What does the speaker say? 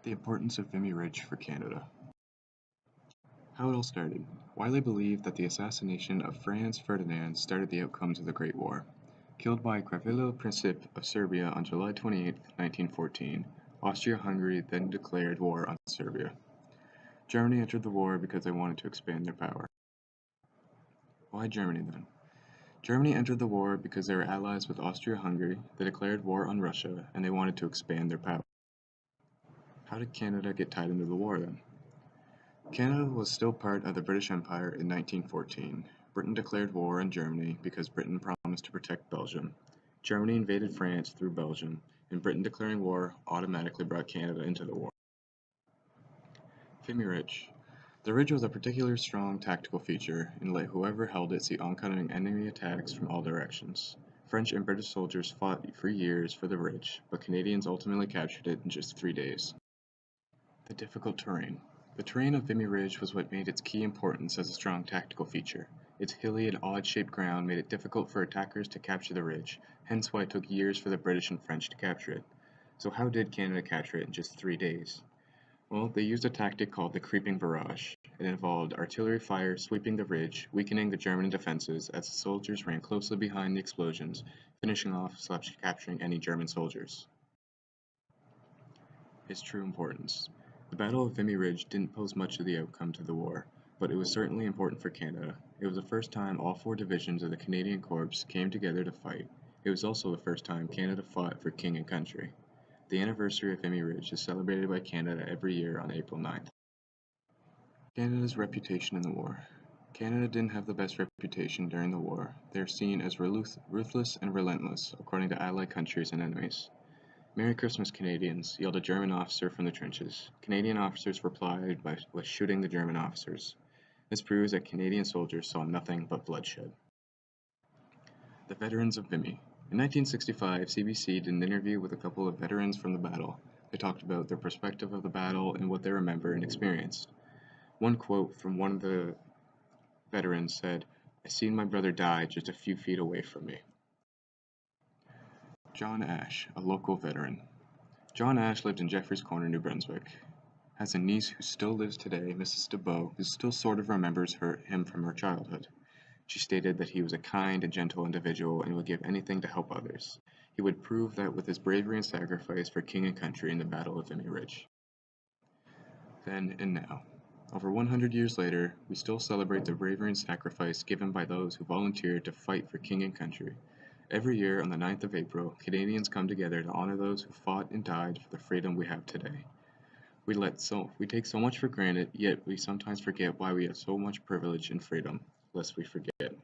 The importance of Vimy Ridge for Canada. How it all started. Widely believed that the assassination of Franz Ferdinand started the outcomes of the Great War. Killed by Gavrilo Princip of Serbia on July 28, 1914, Austria-Hungary then declared war on Serbia. Germany entered the war because they wanted to expand their power. Why Germany then? Germany entered the war because they were allies with Austria-Hungary, they declared war on Russia, and they wanted to expand their power. How did Canada get tied into the war then? Canada was still part of the British Empire in 1914. Britain declared war on Germany because Britain promised to protect Belgium. Germany invaded France through Belgium, and Britain declaring war automatically brought Canada into the war. Vimy Ridge. The ridge was a particularly strong tactical feature and let whoever held it see oncoming enemy attacks from all directions. French and British soldiers fought for years for the ridge, but Canadians ultimately captured it in just 3 days. The difficult terrain. The terrain of Vimy Ridge was what made its key importance as a strong tactical feature. Its hilly and odd-shaped ground made it difficult for attackers to capture the ridge, hence why it took years for the British and French to capture it. So how did Canada capture it in just 3 days? Well, they used a tactic called the creeping barrage. It involved artillery fire sweeping the ridge, weakening the German defenses as the soldiers ran closely behind the explosions, finishing off / capturing any German soldiers. Its true importance. The Battle of Vimy Ridge didn't pose much of the outcome to the war, but it was certainly important for Canada. It was the first time all 4 divisions of the Canadian Corps came together to fight. It was also the first time Canada fought for king and country. The anniversary of Vimy Ridge is celebrated by Canada every year on April 9th. Canada's reputation in the war. Canada didn't have the best reputation during the war. They are seen as ruthless and relentless, according to allied countries and enemies. "Merry Christmas, Canadians," yelled a German officer from the trenches. Canadian officers replied by shooting the German officers. This proves that Canadian soldiers saw nothing but bloodshed. The veterans of Vimy. In 1965, CBC did an interview with a couple of veterans from the battle. They talked about their perspective of the battle and what they remember and experienced. One quote from one of the veterans said, "I seen my brother die just a few feet away from me." John Ash, a local veteran. John Ash lived in Jeffreys Corner, New Brunswick. Has a niece who still lives today, Mrs. DeBow, who still sort of remembers him from her childhood. She stated that he was a kind and gentle individual and would give anything to help others. He would prove that with his bravery and sacrifice for king and country in the Battle of Vimy Ridge. Then and now. Over 100 years later, we still celebrate the bravery and sacrifice given by those who volunteered to fight for king and country. Every year on the 9th of April, Canadians come together to honor those who fought and died for the freedom we have today. We take so much for granted, yet we sometimes forget why we have so much privilege and freedom, lest we forget.